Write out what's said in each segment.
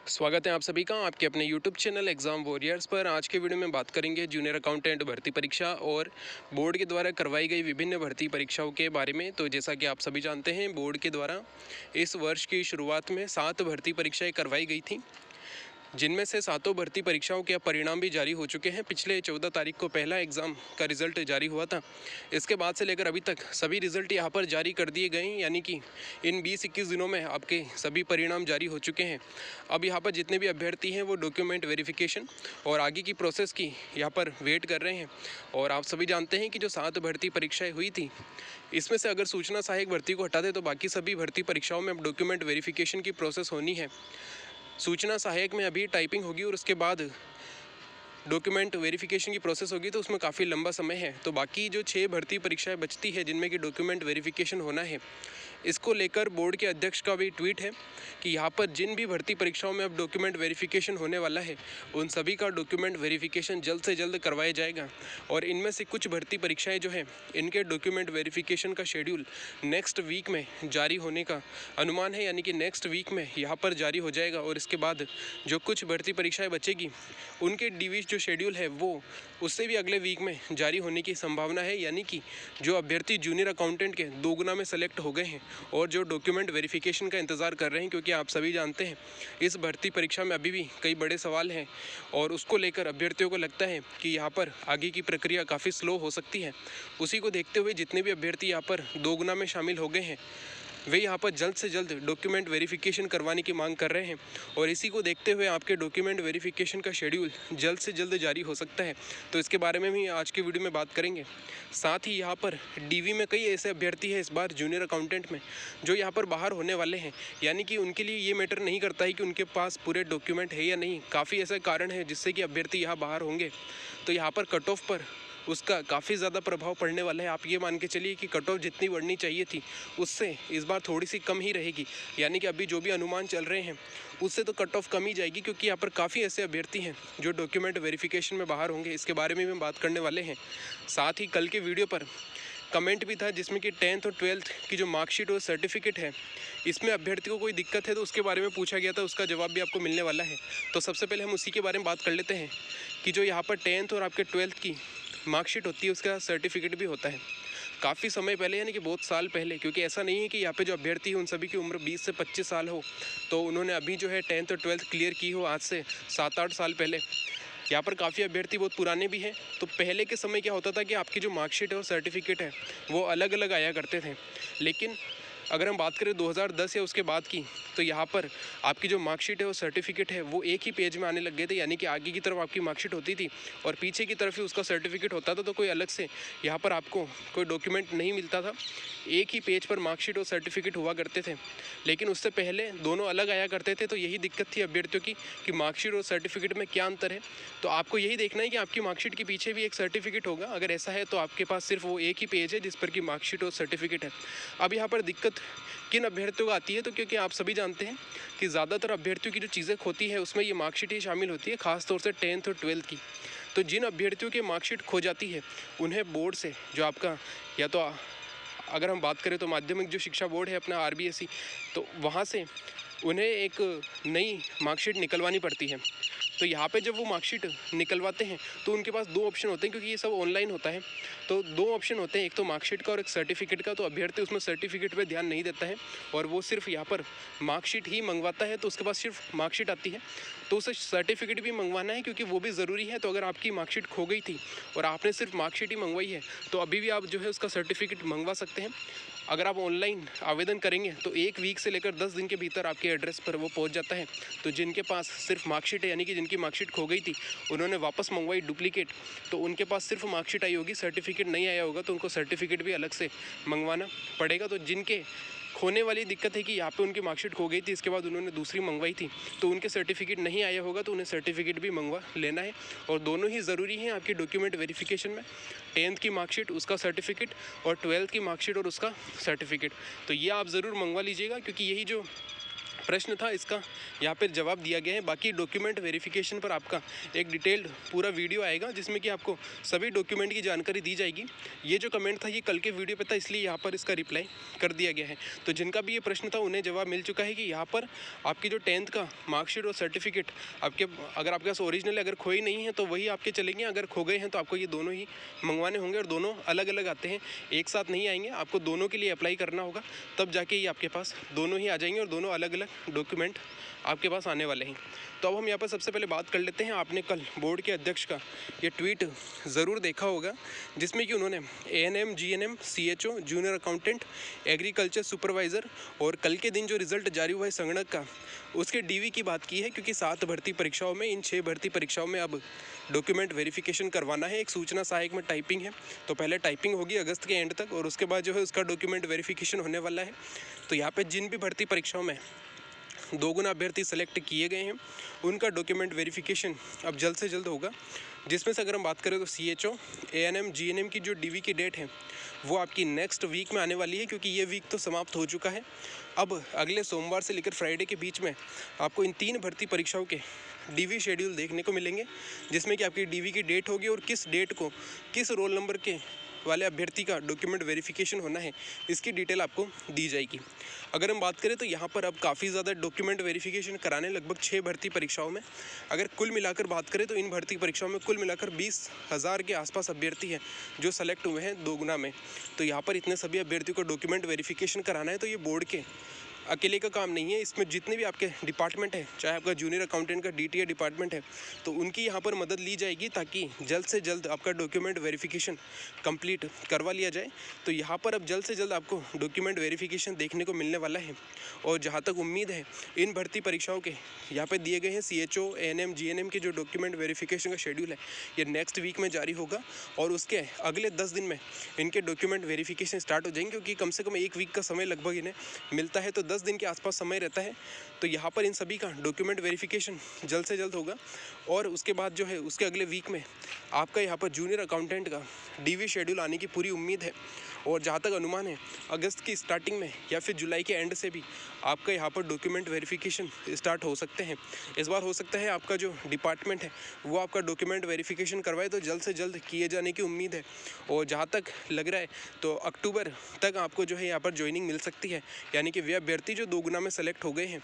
स्वागत है आप सभी का आपके अपने YouTube चैनल एग्ज़ाम वॉरियर्स पर। आज के वीडियो में बात करेंगे जूनियर अकाउंटेंट भर्ती परीक्षा और बोर्ड के द्वारा करवाई गई विभिन्न भर्ती परीक्षाओं के बारे में। तो जैसा कि आप सभी जानते हैं, बोर्ड के द्वारा इस वर्ष की शुरुआत में 7 भर्ती परीक्षाएं करवाई गई थी, जिनमें से 7 भर्ती परीक्षाओं के परिणाम भी जारी हो चुके हैं। पिछले 14 तारीख को पहला एग्ज़ाम का रिज़ल्ट जारी हुआ था। इसके बाद से लेकर अभी तक सभी रिज़ल्ट यहाँ पर जारी कर दिए गए हैं, यानी कि इन 20-21 दिनों में आपके सभी परिणाम जारी हो चुके हैं। अब यहाँ पर जितने भी अभ्यर्थी हैं वो डॉक्यूमेंट वेरिफिकेशन और आगे की प्रोसेस की यहाँ पर वेट कर रहे हैं। और आप सभी जानते हैं कि जो 7 भर्ती परीक्षाएँ हुई थी, इसमें से अगर सूचना सहायक भर्ती को हटा दें तो बाकी सभी भर्ती परीक्षाओं में अब डॉक्यूमेंट वेरिफिकेशन की प्रोसेस होनी है। सूचना सहायक में अभी टाइपिंग होगी और उसके बाद डॉक्यूमेंट वेरिफिकेशन की प्रोसेस होगी, तो उसमें काफ़ी लंबा समय है। तो बाकी जो 6 भर्ती परीक्षाएं बचती है जिनमें कि डॉक्यूमेंट वेरिफिकेशन होना है, इसको लेकर बोर्ड के अध्यक्ष का भी ट्वीट है कि यहाँ पर जिन भी भर्ती परीक्षाओं में अब डॉक्यूमेंट वेरिफिकेशन होने वाला है, उन सभी का डॉक्यूमेंट वेरिफिकेशन जल्द से जल्द करवाया जाएगा। और इनमें से कुछ भर्ती परीक्षाएं जो है, इनके डॉक्यूमेंट वेरिफिकेशन का शेड्यूल नेक्स्ट वीक में जारी होने का अनुमान है, यानी कि नेक्स्ट वीक में यहाँ पर जारी हो जाएगा। और इसके बाद जो कुछ भर्ती परीक्षाएँ बचेगी, उनके डीवीज जो शेड्यूल है वो उससे भी अगले वीक में जारी होने की संभावना है। यानी कि जो अभ्यर्थी जूनियर अकाउंटेंट के 2 गुना में सेलेक्ट हो गए हैं और जो डॉक्यूमेंट वेरिफिकेशन का इंतज़ार कर रहे हैं, क्योंकि आप सभी जानते हैं इस भर्ती परीक्षा में अभी भी कई बड़े सवाल हैं और उसको लेकर अभ्यर्थियों को लगता है कि यहाँ पर आगे की प्रक्रिया काफ़ी स्लो हो सकती है। उसी को देखते हुए जितने भी अभ्यर्थी यहाँ पर 2 गुना में शामिल हो गए हैं, वे यहाँ पर जल्द से जल्द डॉक्यूमेंट वेरिफिकेशन करवाने की मांग कर रहे हैं। और इसी को देखते हुए आपके डॉक्यूमेंट वेरिफिकेशन का शेड्यूल जल्द से जल्द जारी हो सकता है। तो इसके बारे में भी आज की वीडियो में बात करेंगे। साथ ही यहाँ पर डीवी में कई ऐसे अभ्यर्थी हैं इस बार जूनियर अकाउंटेंट में जो यहाँ पर बाहर होने वाले हैं, यानी कि उनके लिए ये मैटर नहीं करता है कि उनके पास पूरे डॉक्यूमेंट है या नहीं। काफ़ी ऐसे कारण हैं जिससे कि अभ्यर्थी यहाँ बाहर होंगे, तो यहाँ पर कट ऑफ पर उसका काफ़ी ज़्यादा प्रभाव पड़ने वाला है। आप ये मान के चलिए कि कट ऑफ जितनी बढ़नी चाहिए थी उससे इस बार थोड़ी सी कम ही रहेगी, यानी कि अभी जो भी अनुमान चल रहे हैं उससे तो कट ऑफ कम ही जाएगी, क्योंकि यहाँ पर काफ़ी ऐसे अभ्यर्थी हैं जो डॉक्यूमेंट वेरिफिकेशन में बाहर होंगे। इसके बारे में भी हम बात करने वाले हैं। साथ ही कल के वीडियो पर कमेंट भी था जिसमें कि 10th और 12th की जो मार्कशीट और सर्टिफिकेट है, इसमें अभ्यर्थी को कोई दिक्कत है तो उसके बारे में पूछा गया था, उसका जवाब भी आपको मिलने वाला है। तो सबसे पहले हम उसी के बारे में बात कर लेते हैं कि जो यहाँ पर 10th और आपके 12th की मार्कशीट होती है उसका सर्टिफिकेट भी होता है। काफ़ी समय पहले, यानी कि बहुत साल पहले, क्योंकि ऐसा नहीं है कि यहाँ पे जो अभ्यर्थी हैं उन सभी की उम्र 20 से 25 साल हो, तो उन्होंने अभी जो है 10th और 12th क्लियर की हो आज से 7-8 साल पहले। यहाँ पर काफ़ी अभ्यर्थी बहुत पुराने भी हैं। तो पहले के समय क्या होता था कि आपकी जो मार्कशीट है और सर्टिफिकेट है वो अलग अलग आया करते थे। लेकिन अगर हम बात करें 2010 या उसके बाद की, तो यहाँ पर आपकी जो मार्कशीट है और सर्टिफिकेट है वो एक ही पेज में आने लग गए थे, यानी कि आगे की तरफ आपकी मार्कशीट होती थी और पीछे की तरफ ही उसका सर्टिफिकेट होता था। तो कोई अलग से यहाँ पर आपको कोई डॉक्यूमेंट नहीं मिलता था, एक ही पेज पर मार्कशीट और सर्टिफिकेट हुआ करते थे। लेकिन उससे पहले दोनों अलग आया करते थे। तो यही दिक्कत थी अभ्यर्थियों की कि मार्कशीट और सर्टिफिकेट में क्या अंतर है। तो आपको यही देखना है कि आपकी मार्कशीट के पीछे भी एक सर्टिफिकेट होगा। अगर ऐसा है तो आपके पास सिर्फ वो एक ही पेज है जिस पर कि मार्कशीट और सर्टिफिकेट है। अब यहाँ पर दिक्कत किन अभ्यर्थियों को आती है, तो क्योंकि आप सभी जानते हैं कि ज़्यादातर अभ्यर्थियों की जो चीज़ें खोती है उसमें ये मार्कशीट ही शामिल होती है, खासतौर से 10th और 12th की। तो जिन अभ्यर्थियों की मार्कशीट खो जाती है उन्हें बोर्ड से, जो आपका या तो अगर हम बात करें तो माध्यमिक जो शिक्षा बोर्ड है अपना RBSE, तो वहाँ से उन्हें एक नई मार्कशीट निकलवानी पड़ती है। तो यहाँ पे जब वो मार्कशीट निकलवाते हैं तो उनके पास 2 ऑप्शन होते हैं, क्योंकि ये सब ऑनलाइन होता है। तो 2 ऑप्शन होते हैं, एक तो मार्कशीट का और एक सर्टिफिकेट का। तो अभ्यर्थी उसमें सर्टिफिकेट पे ध्यान नहीं देता है और वो सिर्फ यहाँ पर मार्कशीट ही मंगवाता है। तो उसके पास सिर्फ मार्कशीट आती है, तो उसे सर्टिफिकेट भी मंगवाना है क्योंकि वो भी ज़रूरी है। तो अगर आपकी मार्कशीट खो गई थी और आपने सिर्फ मार्कशीट ही मंगवाई है तो अभी भी आप जो है उसका सर्टिफिकेट मंगवा सकते हैं। अगर आप ऑनलाइन आवेदन करेंगे तो 1 वीक से लेकर 10 दिन के भीतर आपके एड्रेस पर वो पहुंच जाता है। तो जिनके पास सिर्फ मार्कशीट है, यानी कि जिनकी मार्कशीट खो गई थी, उन्होंने वापस मंगवाई डुप्लीकेट, तो उनके पास सिर्फ मार्कशीट आई होगी, सर्टिफिकेट नहीं आया होगा, तो उनको सर्टिफिकेट भी अलग से मंगवाना पड़ेगा। तो जिनके खोने वाली दिक्कत है कि यहाँ पे उनकी मार्कशीट खो गई थी, इसके बाद उन्होंने दूसरी मंगवाई थी, तो उनके सर्टिफिकेट नहीं आया होगा, तो उन्हें सर्टिफिकेट भी मंगवा लेना है। और दोनों ही ज़रूरी हैं आपकी डॉक्यूमेंट वेरिफिकेशन में, 10th की मार्कशीट उसका सर्टिफिकेट और 12th की मार्कशीट और उसका सर्टिफिकेट। तो ये आप ज़रूर मंगवा लीजिएगा, क्योंकि यही जो प्रश्न था इसका यहाँ पर जवाब दिया गया है। बाकी डॉक्यूमेंट वेरिफिकेशन पर आपका एक डिटेल्ड पूरा वीडियो आएगा जिसमें कि आपको सभी डॉक्यूमेंट की जानकारी दी जाएगी। ये जो कमेंट था ये कल के वीडियो पे था, इसलिए यहाँ पर इसका रिप्लाई कर दिया गया है। तो जिनका भी ये प्रश्न था उन्हें जवाब मिल चुका है कि यहाँ पर आपकी जो 10th का मार्कशीट और सर्टिफिकेट आपके अगर आपके पास ओरिजिनल अगर खोई नहीं है तो वही आपके चलेंगे, अगर खो गए हैं तो आपको ये दोनों ही मंगवाने होंगे और दोनों अलग अलग आते हैं, एक साथ नहीं आएंगे। आपको दोनों के लिए अप्लाई करना होगा, तब जाके ये आपके पास दोनों ही आ जाएंगे और दोनों अलग अलग डॉक्यूमेंट आपके पास आने वाले हैं। तो अब हम यहाँ पर सबसे पहले बात कर लेते हैं। आपने कल बोर्ड के अध्यक्ष का ये ट्वीट ज़रूर देखा होगा जिसमें कि उन्होंने ANM, GNM, CHO, junior accountant, agriculture supervisor और कल के दिन जो रिज़ल्ट जारी हुआ है संगणक का उसके DV की बात की है, क्योंकि 7 भर्ती परीक्षाओं में इन 6 भर्ती परीक्षाओं में अब डॉक्यूमेंट वेरिफिकेशन करवाना है। एक सूचना सहायक में टाइपिंग है, तो पहले टाइपिंग होगी अगस्त के एंड तक और उसके बाद जो है उसका डॉक्यूमेंट वेरिफिकेशन होने वाला है। तो यहाँ पर जिन भी भर्ती परीक्षाओं में 2 गुना अभ्यर्थी सेलेक्ट किए गए हैं उनका डॉक्यूमेंट वेरिफिकेशन अब जल्द से जल्द होगा। जिसमें से अगर हम बात करें तो CHO, ANM, GNM की जो DV की डेट है वो आपकी नेक्स्ट वीक में आने वाली है, क्योंकि ये वीक तो समाप्त हो चुका है। अब अगले सोमवार से लेकर फ्राइडे के बीच में आपको इन 3 भर्ती परीक्षाओं के DV शेड्यूल देखने को मिलेंगे, जिसमें कि आपकी DV की डेट होगी और किस डेट को किस रोल नंबर के वाले अभ्यर्थी का डॉक्यूमेंट वेरिफिकेशन होना है इसकी डिटेल आपको दी जाएगी। अगर हम बात करें तो यहाँ पर अब काफ़ी ज़्यादा डॉक्यूमेंट वेरिफिकेशन कराने लगभग 6 भर्ती परीक्षाओं में। अगर कुल मिलाकर बात करें तो इन भर्ती परीक्षाओं में कुल मिलाकर 20,000 के आसपास अभ्यर्थी हैं जो सेलेक्ट हुए हैं 2 गुना में। तो यहाँ पर इतने सभी अभ्यर्थियों को डॉक्यूमेंट वेरिफिकेशन कराना है, तो ये बोर्ड के अकेले का काम नहीं है। इसमें जितने भी आपके डिपार्टमेंट है, चाहे आपका जूनियर अकाउंटेंट का DTA डिपार्टमेंट है, तो उनकी यहाँ पर मदद ली जाएगी ताकि जल्द से जल्द आपका डॉक्यूमेंट वेरिफिकेशन कंप्लीट करवा लिया जाए। तो यहाँ पर अब जल्द से जल्द आपको डॉक्यूमेंट वेरिफिकेशन देखने को मिलने वाला है। और जहाँ तक उम्मीद है इन भर्ती परीक्षाओं के यहाँ पर दिए गए हैं CHO, ANM, GNM के जो डॉक्यूमेंट वेरिफिकेशन का शेड्यूल है ये नेक्स्ट वीक में जारी होगा और उसके अगले 10 दिन में इनके डॉक्यूमेंट वेरिफिकेशन स्टार्ट हो जाएंगे, क्योंकि कम से कम 1 वीक का समय लगभग इन्हें मिलता है, तो 10 दिन के आसपास समय रहता है। तो यहाँ पर इन सभी का डॉक्यूमेंट वेरिफिकेशन जल्द से जल्द होगा और उसके बाद जो है उसके अगले वीक में आपका यहाँ पर जूनियर अकाउंटेंट का DV शेड्यूल आने की पूरी उम्मीद है। और जहाँ तक अनुमान है अगस्त की स्टार्टिंग में या फिर जुलाई के एंड से भी आपका यहाँ पर डॉक्यूमेंट वेरिफिकेशन स्टार्ट हो सकते हैं। इस बार हो सकता है आपका जो डिपार्टमेंट है वो आपका डॉक्यूमेंट वेरिफिकेशन करवाए, तो जल्द से जल्द किए जाने की उम्मीद है। और जहाँ तक लग रहा है तो अक्टूबर तक आपको जो है यहाँ पर ज्वाइनिंग मिल सकती है, यानी कि वे अभ्यर्थी जो 2 गुना में सेलेक्ट हो गए हैं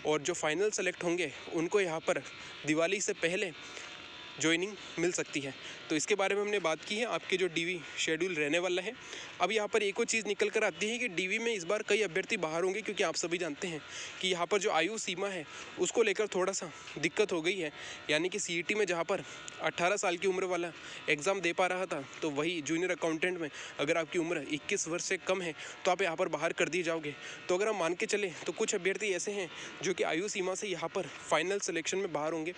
और जो फाइनल सेलेक्ट होंगे उनको यहाँ पर दिवाली से पहले ज्वाइनिंग मिल सकती है। तो इसके बारे में हमने बात की है, आपके जो DV शेड्यूल रहने वाला है। अब यहाँ पर एक और चीज़ निकल कर आती है कि DV में इस बार कई अभ्यर्थी बाहर होंगे, क्योंकि आप सभी जानते हैं कि यहाँ पर जो आयु सीमा है उसको लेकर थोड़ा सा दिक्कत हो गई है। यानी कि CET में जहाँ पर 18 साल की उम्र वाला एग्ज़ाम दे पा रहा था, तो वही जूनियर अकाउंटेंट में अगर आपकी उम्र 21 वर्ष से कम है तो आप यहाँ पर बाहर कर दिए जाओगे। तो अगर हम मान के चले तो कुछ अभ्यर्थी ऐसे हैं जो कि आयु सीमा से यहाँ पर फाइनल सिलेक्शन में बाहर होंगे।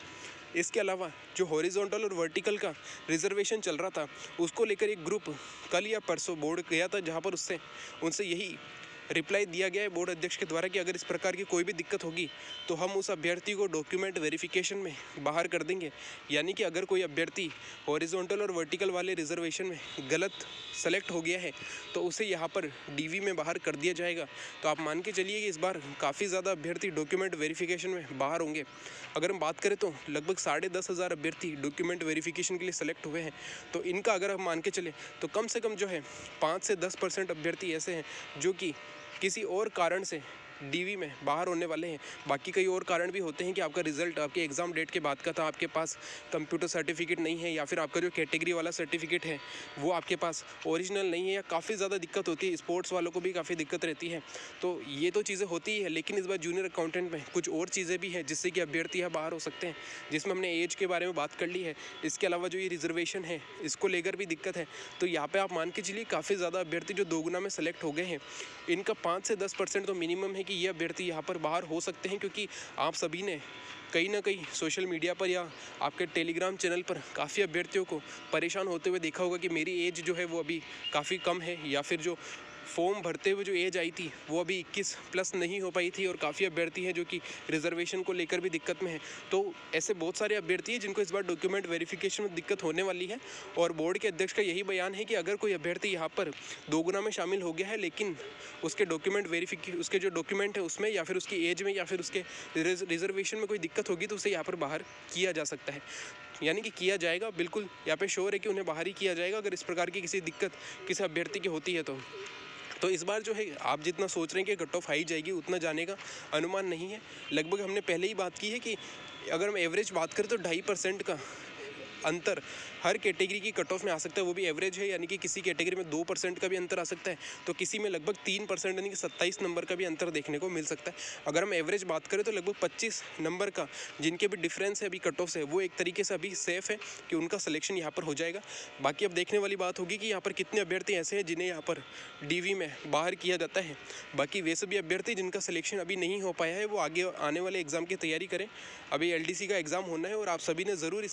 इसके अलावा जो हॉरिजॉन्टल और वर्टिकल का रिजर्वेशन चल रहा था उसको लेकर एक ग्रुप कल या परसों बोर्ड गया था, जहां पर उनसे यही रिप्लाई दिया गया है बोर्ड अध्यक्ष के द्वारा कि अगर इस प्रकार की कोई भी दिक्कत होगी तो हम उस अभ्यर्थी को डॉक्यूमेंट वेरिफिकेशन में बाहर कर देंगे। यानी कि अगर कोई अभ्यर्थी हॉरिजॉन्टल और वर्टिकल वाले रिजर्वेशन में गलत सेलेक्ट हो गया है तो उसे यहाँ पर DV में बाहर कर दिया जाएगा। तो आप मान के चलिए कि इस बार काफ़ी ज़्यादा अभ्यर्थी डॉक्यूमेंट वेरिफिकेशन में बाहर होंगे। अगर हम बात करें तो लगभग 10,500 अभ्यर्थी डॉक्यूमेंट वेरिफिकेशन के लिए सेलेक्ट हुए हैं। तो इनका अगर हम मान के चले तो कम से कम जो है 5 से 10% अभ्यर्थी ऐसे हैं जो कि किसी और कारण से DV में बाहर होने वाले हैं। बाकी कई और कारण भी होते हैं कि आपका रिजल्ट आपके एग्ज़ाम डेट के बाद का था, आपके पास कंप्यूटर सर्टिफिकेट नहीं है, या फिर आपका जो कैटेगरी वाला सर्टिफिकेट है वो आपके पास ओरिजिनल नहीं है, या काफ़ी ज़्यादा दिक्कत होती है। स्पोर्ट्स वालों को भी काफ़ी दिक्कत रहती है। तो ये तो चीज़ें होती ही है, लेकिन इस बार जूनियर अकाउंटेंट में कुछ और चीज़ें भी हैं जिससे कि अभ्यर्थी यहाँ बाहर हो सकते हैं, जिसमें हमने एज के बारे में बात कर ली है। इसके अलावा जो ये रिजर्वेशन है इसको लेकर भी दिक्कत है। तो यहाँ पर आप मान के चलिए काफ़ी ज़्यादा अभ्यर्थी जो 2 गुना में सेलेक्ट हो गए हैं, इनका 5 से 10% तो मिनिमम है कि ये अभ्यर्थी यहाँ पर बाहर हो सकते हैं। क्योंकि आप सभी ने कहीं ना कहीं सोशल मीडिया पर या आपके टेलीग्राम चैनल पर काफ़ी अभ्यर्थियों को परेशान होते हुए देखा होगा कि मेरी एज जो है वो अभी काफ़ी कम है, या फिर जो फॉर्म भरते हुए जो एज आई थी वो अभी 21 प्लस नहीं हो पाई थी और काफ़ी अभ्यर्थी हैं जो कि रिजर्वेशन को लेकर भी दिक्कत में है। तो ऐसे बहुत सारे अभ्यर्थी हैं जिनको इस बार डॉक्यूमेंट वेरिफिकेशन में दिक्कत होने वाली है और बोर्ड के अध्यक्ष का यही बयान है कि अगर कोई अभ्यर्थी यहाँ पर दोगुना में शामिल हो गया है लेकिन उसके उसके जो डॉक्यूमेंट है उसमें या फिर उसकी एज में या फिर उसके रिजर्वेशन में कोई दिक्कत होगी तो उसे यहाँ पर बाहर किया जा सकता है, यानी कि किया जाएगा। बिल्कुल यहाँ पे श्योर है कि उन्हें बाहर ही किया जाएगा अगर इस प्रकार की किसी दिक्कत किसी अभ्यर्थी की होती है तो इस बार जो है आप जितना सोच रहे हैं कि कट ऑफ हाई जाएगी उतना जाने का अनुमान नहीं है। लगभग हमने पहले ही बात की है कि अगर हम एवरेज बात करें तो 2.5% का अंतर हर कैटेगरी की कट ऑफ में आ सकता है, वो भी एवरेज है, यानी कि किसी कैटेगरी में 2% का भी अंतर आ सकता है तो किसी में लगभग 3% यानी कि 27 नंबर का भी अंतर देखने को मिल सकता है। अगर हम एवरेज बात करें तो लगभग 25 नंबर का जिनके भी डिफरेंस है अभी कट ऑफ से, वो एक तरीके से अभी सेफ है कि उनका सिलेक्शन यहाँ पर हो जाएगा। बाकी अब देखने वाली बात होगी कि यहाँ पर कितने अभ्यर्थी ऐसे हैं जिन्हें यहाँ पर DV में बाहर किया जाता है। बाकी वे सभी अभ्यर्थी जिनका सिलेक्शन अभी नहीं हो पाया है वो आगे आने वाले एग्ज़ाम की तैयारी करें। अभी LDC का एग्ज़ाम होना है और आप सभी ने ज़रूर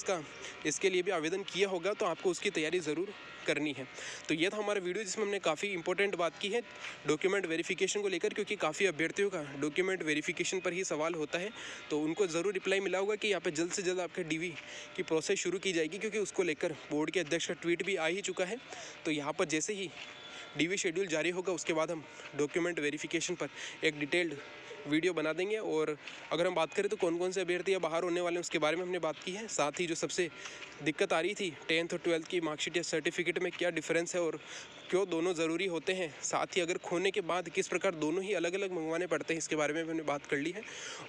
इसके लिए भी आवेदन किया होगा तो आपको उसकी तैयारी ज़रूर करनी है। तो ये था हमारा वीडियो जिसमें हमने काफ़ी इंपॉर्टेंट बात की है डॉक्यूमेंट वेरिफिकेशन को लेकर, क्योंकि काफ़ी अभ्यर्थियों का डॉक्यूमेंट वेरिफिकेशन पर ही सवाल होता है। तो उनको ज़रूर रिप्लाई मिला होगा कि यहाँ पे जल्द से जल्द आपके DV की प्रोसेस शुरू की जाएगी, क्योंकि उसको लेकर बोर्ड के अध्यक्ष का ट्वीट भी आ ही चुका है। तो यहाँ पर जैसे ही DV शेड्यूल जारी होगा उसके बाद हम डॉक्यूमेंट वेरिफिकेशन पर एक डिटेल्ड वीडियो बना देंगे। और अगर हम बात करें तो कौन कौन से अभ्यर्थी बाहर होने वाले हैं उसके बारे में हमने बात की है। साथ ही जो सबसे दिक्कत आ रही थी 10th और 12th की मार्कशीट या सर्टिफिकेट में क्या डिफरेंस है और क्यों दोनों ज़रूरी होते हैं, साथ ही अगर खोने के बाद किस प्रकार दोनों ही अलग अलग मंगवाने पड़ते हैं, इसके बारे में हमने बात कर ली है।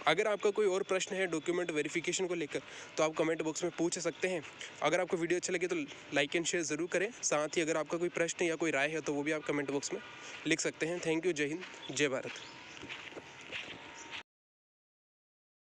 अगर आपका कोई और प्रश्न है डॉक्यूमेंट वेरिफिकेशन को लेकर तो आप कमेंट बॉक्स में पूछ सकते हैं। अगर आपको वीडियो अच्छा लगे तो लाइक एंड शेयर ज़रूर करें। साथ ही अगर आपका कोई प्रश्न या कोई राय है तो वो भी आप कमेंट बॉक्स में लिख सकते हैं। Thank you. जय हिंद, जय भारत।